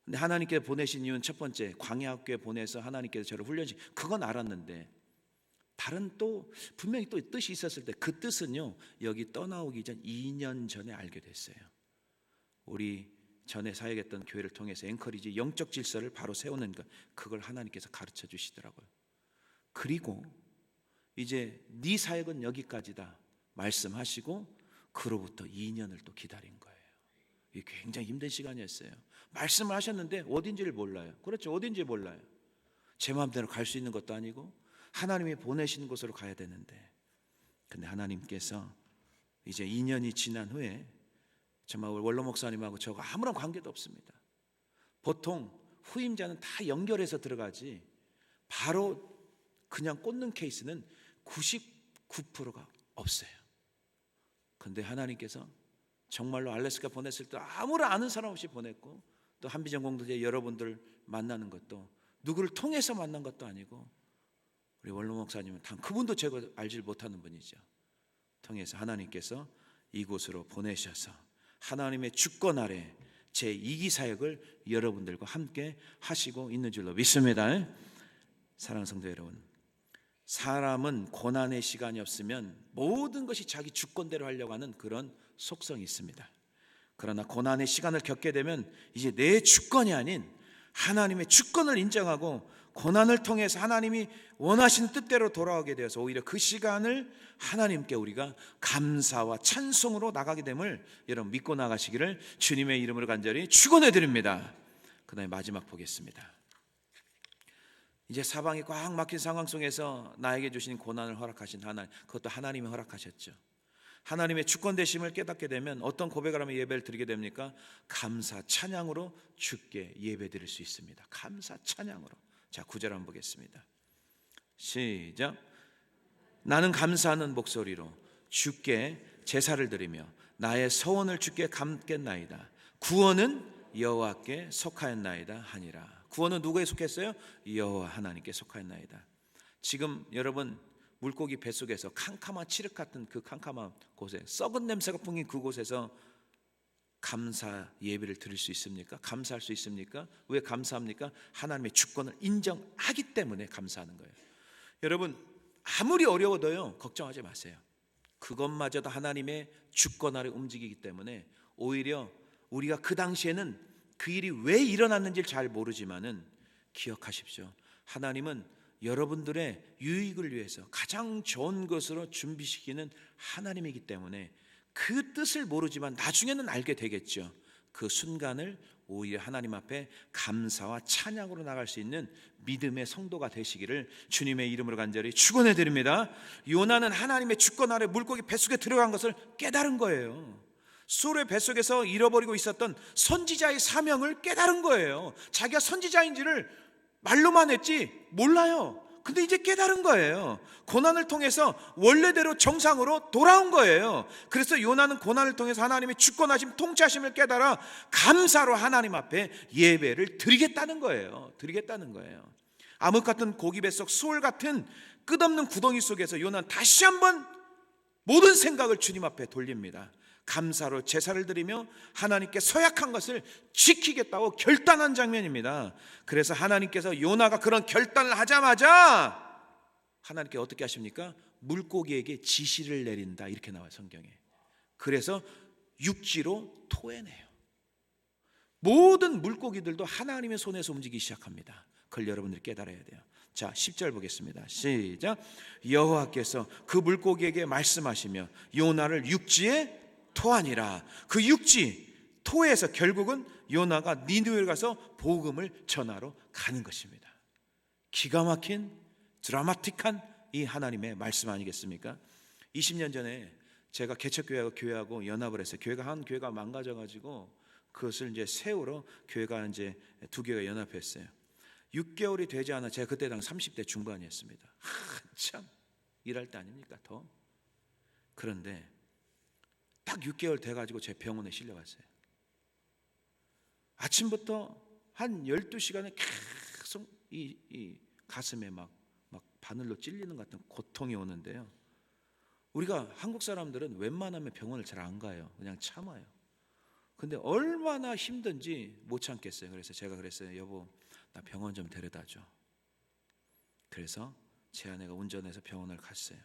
근데 하나님께서 보내신 이유는 첫 번째, 광야학교에 보내서 하나님께서 저를 훈련시키고, 그건 알았는데 다른 또 분명히 또 뜻이 있었을 때, 그 뜻은요, 여기 떠나오기 전 2년 전에 알게 됐어요. 우리 전에 사역했던 교회를 통해서 앵커리지 영적 질서를 바로 세우는 것, 그걸 하나님께서 가르쳐 주시더라고요. 그리고 이제 네 사역은 여기까지다 말씀하시고 그로부터 2년을 또 기다린 거예요. 이게 굉장히 힘든 시간이었어요. 말씀을 하셨는데 어딘지를 몰라요. 그렇죠, 어딘지 몰라요. 제 마음대로 갈 수 있는 것도 아니고 하나님이 보내시는 곳으로 가야 되는데, 근데 하나님께서 이제 2년이 지난 후에 정말 원로 목사님하고 저하고 아무런 관계도 없습니다. 보통 후임자는 다 연결해서 들어가지 바로 그냥 꽂는 케이스는 99%가 없어요. 근데 하나님께서 정말로 알래스카 보냈을 때 아무런 아는 사람 없이 보냈고, 또 한비전 공동체 여러분들 만나는 것도 누구를 통해서 만난 것도 아니고, 우리 원로 목사님은 그분도 제가 알지 못하는 분이죠. 통해서 하나님께서 이곳으로 보내셔서 하나님의 주권 아래 제2기 사역을 여러분들과 함께 하시고 있는 줄로 믿습니다. 사랑하는 성도 여러분, 사람은 고난의 시간이 없으면 모든 것이 자기 주권대로 하려고 하는 그런 속성이 있습니다. 그러나 고난의 시간을 겪게 되면 이제 내 주권이 아닌 하나님의 주권을 인정하고 고난을 통해서 하나님이 원하시는 뜻대로 돌아오게 되어서 오히려 그 시간을 하나님께 우리가 감사와 찬송으로 나가게 됨을 여러분 믿고 나가시기를 주님의 이름으로 간절히 축원해 드립니다. 그 다음에 마지막 보겠습니다. 이제 사방이 꽉 막힌 상황 속에서 나에게 주신 고난을 허락하신 하나님, 그것도 하나님이 허락하셨죠. 하나님의 주권 되심을 깨닫게 되면 어떤 고백을 하면 예배를 드리게 됩니까? 감사 찬양으로 주께 예배 드릴 수 있습니다. 감사 찬양으로. 자, 9절 한번 보겠습니다. 시작. 나는 감사하는 목소리로 주께 제사를 드리며 나의 서원을 주께 감겠나이다. 구원은 여호와께 속하였나이다 하니라. 구원은 누구에 속했어요? 여호와 하나님께 속하였나이다. 지금 여러분 물고기 뱃속에서 캄캄한 칠흑 같은 그 캄캄한 곳에 썩은 냄새가 풍긴 그곳에서 감사 예배를 드릴 수 있습니까? 감사할 수 있습니까? 왜 감사합니까? 하나님의 주권을 인정하기 때문에 감사하는 거예요. 여러분 아무리 어려워도요 걱정하지 마세요. 그것마저도 하나님의 주권 아래 움직이기 때문에 오히려 우리가 그 당시에는 그 일이 왜 일어났는지를 잘 모르지만은 기억하십시오. 하나님은 여러분들의 유익을 위해서 가장 좋은 것으로 준비시키는 하나님이기 때문에 그 뜻을 모르지만 나중에는 알게 되겠죠. 그 순간을 오히려 하나님 앞에 감사와 찬양으로 나갈 수 있는 믿음의 성도가 되시기를 주님의 이름으로 간절히 축원해 드립니다. 요나는 하나님의 주권 아래 물고기 뱃속에 들어간 것을 깨달은 거예요. 수로의 뱃속에서 잃어버리고 있었던 선지자의 사명을 깨달은 거예요. 자기가 선지자인지를 말로만 했지 몰라요. 근데 이제 깨달은 거예요. 고난을 통해서 원래대로 정상으로 돌아온 거예요. 그래서 요나는 고난을 통해서 하나님의 주권하심, 통치하심을 깨달아 감사로 하나님 앞에 예배를 드리겠다는 거예요. 드리겠다는 거예요. 암흑 같은 고기 뱃속 수월 같은 끝없는 구덩이 속에서 요나는 다시 한번 모든 생각을 주님 앞에 돌립니다. 감사로 제사를 드리며 하나님께 서약한 것을 지키겠다고 결단한 장면입니다. 그래서 하나님께서 요나가 그런 결단을 하자마자 하나님께 어떻게 하십니까? 물고기에게 지시를 내린다 이렇게 나와요 성경에. 그래서 육지로 토해내요. 모든 물고기들도 하나님의 손에서 움직이기 시작합니다. 그걸 여러분들이 깨달아야 돼요. 자, 10절 보겠습니다. 시작. 여호와께서 그 물고기에게 말씀하시며 요나를 육지에 토하니라. 그 육지 토에서 결국은 요나가 니느웨에 가서 복음을 전하러 가는 것입니다. 기가 막힌 드라마틱한 이 하나님의 말씀 아니겠습니까? 20년 전에 제가 개척교회하고 연합을 했어요. 한 교회가 망가져가지고 그것을 이제 세우러 교회가 이제 두 교회가 연합했어요. 6개월이 되지 않아 제가 그때 당 30대 중반이었습니다. 한참 일할 때 아닙니까 더. 그런데 딱 6개월 돼가지고 제 병원에 실려갔어요. 아침부터 한 12시간을 계속 이 가슴에 막 바늘로 찔리는 것 같은 고통이 오는데요. 우리가 한국 사람들은 웬만하면 병원을 잘 안 가요. 그냥 참아요. 근데 얼마나 힘든지 못 참겠어요. 그래서 제가 그랬어요. 여보, 나 병원 좀 데려다 줘. 그래서 제 아내가 운전해서 병원을 갔어요.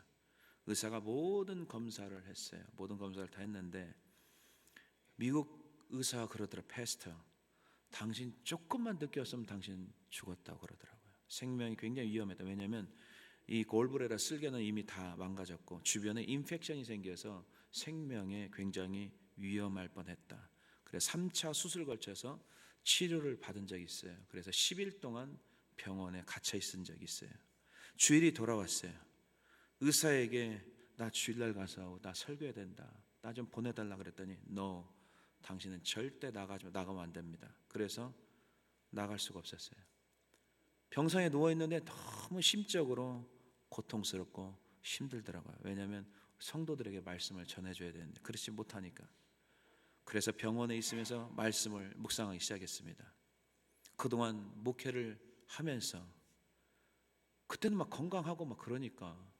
의사가 모든 검사를 했어요. 모든 검사를 다 했는데 미국 의사가 그러더라. 패스터, 당신 조금만 늦게 왔으면 당신 죽었다고 그러더라고요. 생명이 굉장히 위험했다. 왜냐하면 이 골브레라 쓸개는 이미 다 망가졌고 주변에 인펙션이 생겨서 생명에 굉장히 위험할 뻔했다. 그래서 3차 수술 걸쳐서 치료를 받은 적이 있어요. 그래서 10일 동안 병원에 갇혀 있은 적이 있어요. 주일이 돌아왔어요. 의사에게 나 주일날 가서 나 설교해야 된다. 나 좀 보내달라 그랬더니 No, 당신은 절대 나가면 안 됩니다. 그래서 나갈 수가 없었어요. 병상에 누워있는데 너무 심적으로 고통스럽고 힘들더라고요. 왜냐하면 성도들에게 말씀을 전해줘야 되는데 그렇지 못하니까. 그래서 병원에 있으면서 말씀을 묵상하기 시작했습니다. 그동안 목회를 하면서 그때는 막 건강하고 막 그러니까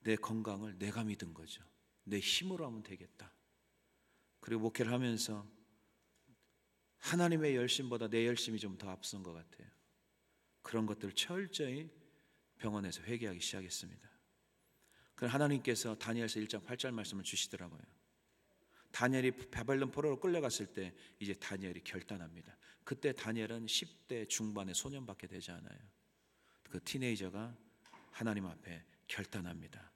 내 건강을 내가 믿은 거죠. 내 힘으로 하면 되겠다. 그리고 목회를 하면서 하나님의 열심보다 내 열심이 좀 더 앞선 것 같아요. 그런 것들을 철저히 병원에서 회개하기 시작했습니다. 그럼 하나님께서 다니엘서 1장 8절 말씀을 주시더라고요. 다니엘이 바벨론 포로로 끌려갔을 때 이제 다니엘이 결단합니다. 그때 다니엘은 10대 중반의 소년밖에 되지 않아요. 그 티네이저가 하나님 앞에 결단합니다.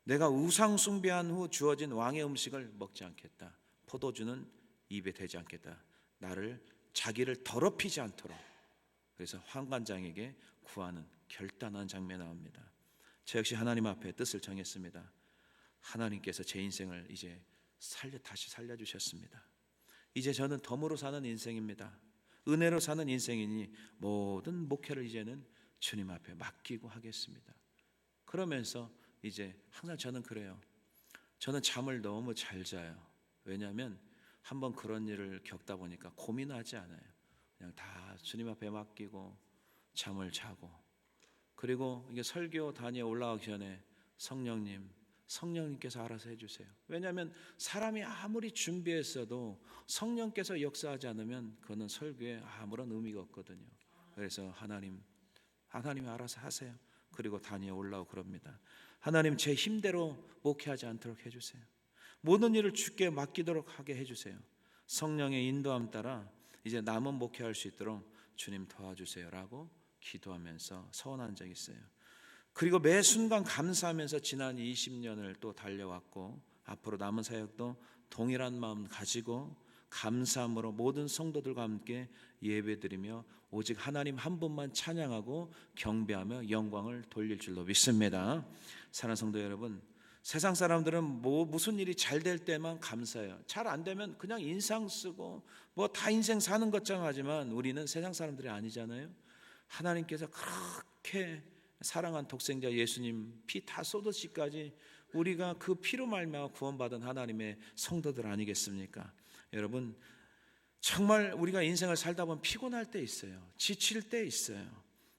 내가 우상 숭배한 후 주어진 왕의 음식을 먹지 않겠다. 포도주는 입에 대지 않겠다. 나를 자기를 더럽히지 않도록. 그래서 환관장에게 구하는 결단한 장면이 나옵니다. 저 역시 하나님 앞에 뜻을 정했습니다. 하나님께서 제 인생을 이제 다시 살려주셨습니다. 이제 저는 덤으로 사는 인생입니다. 은혜로 사는 인생이니 모든 목회를 이제는 주님 앞에 맡기고 하겠습니다. 그러면서 이제 항상 저는 그래요. 저는 잠을 너무 잘 자요. 왜냐하면 한번 그런 일을 겪다 보니까 고민하지 않아요. 그냥 다 주님 앞에 맡기고 잠을 자고, 그리고 이게 설교 단위에 올라가기 전에 성령님께서 알아서 해주세요. 왜냐하면 사람이 아무리 준비했어도 성령께서 역사하지 않으면 그거는 설교에 아무런 의미가 없거든요. 그래서 하나님이 알아서 하세요. 그리고 단위에 올라오고 그럽니다. 하나님, 제 힘대로 목회하지 않도록 해주세요. 모든 일을 주께 맡기도록 하게 해주세요. 성령의 인도함 따라 이제 남은 목회할 수 있도록 주님 도와주세요 라고 기도하면서 서원한 적이 있어요. 그리고 매 순간 감사하면서 지난 20년을 또 달려왔고, 앞으로 남은 사역도 동일한 마음 가지고 감사함으로 모든 성도들과 함께 예배드리며 오직 하나님 한 분만 찬양하고 경배하며 영광을 돌릴 줄로 믿습니다. 사랑하는 성도 여러분, 세상 사람들은 무슨 일이 잘 될 때만 감사해요. 잘 안 되면 그냥 인상 쓰고 다 인생 사는 것처럼 하지만 우리는 세상 사람들이 아니잖아요. 하나님께서 그렇게 사랑한 독생자 예수님 피 다 쏟으시기까지 우리가 그 피로 말미암아 구원받은 하나님의 성도들 아니겠습니까? 여러분, 정말 우리가 인생을 살다 보면 피곤할 때 있어요. 지칠 때 있어요.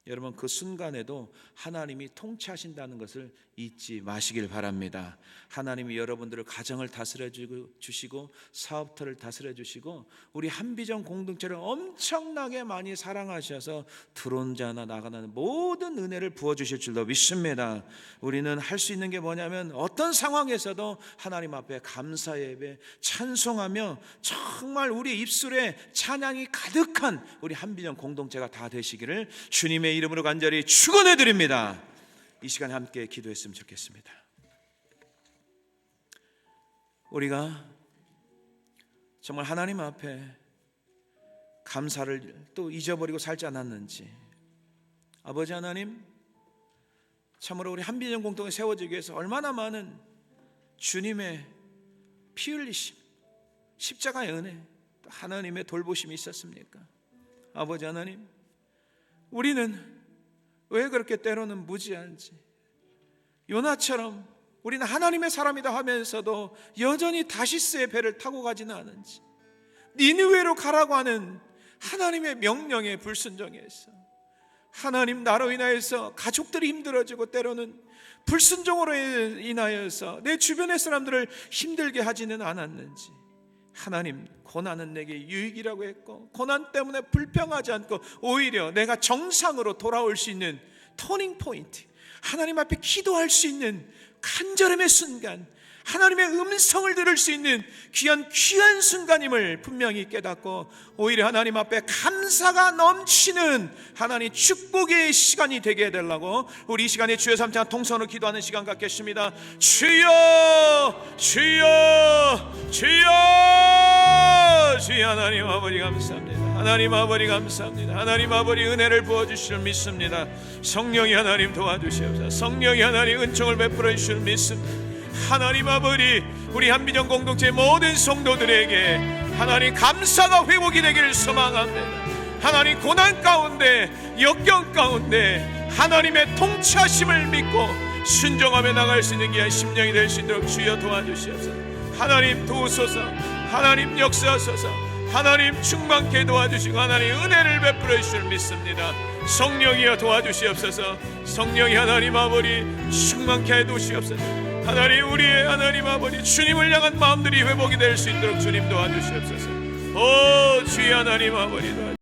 여러분, 그 순간에도 하나님이 통치하신다는 것을 잊지 마시길 바랍니다. 하나님이 여러분들을 가정을 다스려 주시고 사업터를 다스려 주시고 우리 한비전 공동체를 엄청나게 많이 사랑하셔서 들어온 자나 나가는 모든 은혜를 부어주실 줄로 믿습니다. 우리는 할 수 있는 게 뭐냐면 어떤 상황에서도 하나님 앞에 감사 예배 찬송하며 정말 우리 입술에 찬양이 가득한 우리 한비전 공동체가 다 되시기를 주님의 이름으로 간절히 축원해 드립니다. 이 시간에 함께 기도했으면 좋겠습니다. 우리가 정말 하나님 앞에 감사를 또 잊어버리고 살지 않았는지, 아버지 하나님, 참으로 우리 한비전 공동에 세워지기 위해서 얼마나 많은 주님의 피 흘리심, 십자가의 은혜, 또 하나님의 돌보심이 있었습니까? 아버지 하나님, 우리는 왜 그렇게 때로는 무지한지, 요나처럼 우리는 하나님의 사람이다 하면서도 여전히 다시스의 배를 타고 가지는 않은지, 니느웨로 가라고 하는 하나님의 명령에 불순종해서 하나님 나로 인하여서 가족들이 힘들어지고 때로는 불순종으로 인하여서 내 주변의 사람들을 힘들게 하지는 않았는지, 하나님, 고난은 내게 유익이라고 했고 고난 때문에 불평하지 않고 오히려 내가 정상으로 돌아올 수 있는 터닝 포인트, 하나님 앞에 기도할 수 있는 간절함의 순간, 하나님의 음성을 들을 수 있는 귀한 순간임을 분명히 깨닫고 오히려 하나님 앞에 감사가 넘치는 하나님 축복의 시간이 되게 해달라고 우리 이 시간에 주여 삼창 통성으로 기도하는 시간 갖겠습니다. 주여 주여 주여 주여. 하나님 아버지 감사합니다. 하나님 아버지 감사합니다. 하나님 아버지 은혜를 부어주실 믿습니다. 성령이 하나님 도와주시옵소서. 성령이 하나님 은총을 베풀어 주실 믿습니다. 하나님 아버지, 우리 한비전 공동체 모든 성도들에게 하나님 감사가 회복이 되기를 소망합니다. 하나님 고난 가운데 역경 가운데 하나님의 통치하심을 믿고 순종하며 나갈 수 있는 귀한 심령이 될 수 있도록 주여 도와주시옵소서. 하나님 도우소서. 하나님 역사하소서. 하나님 충만케 도와주시고 하나님 은혜를 베풀어 주실 믿습니다. 성령이여 도와주시옵소서. 성령이 하나님 아버지 충만케 해두시옵소서. 하나님, 우리의 하나님 아버지 주님을 향한 마음들이 회복이 될 수 있도록 주님 도와주시옵소서. 오 주의 하나님 아버지 도와주시옵소서.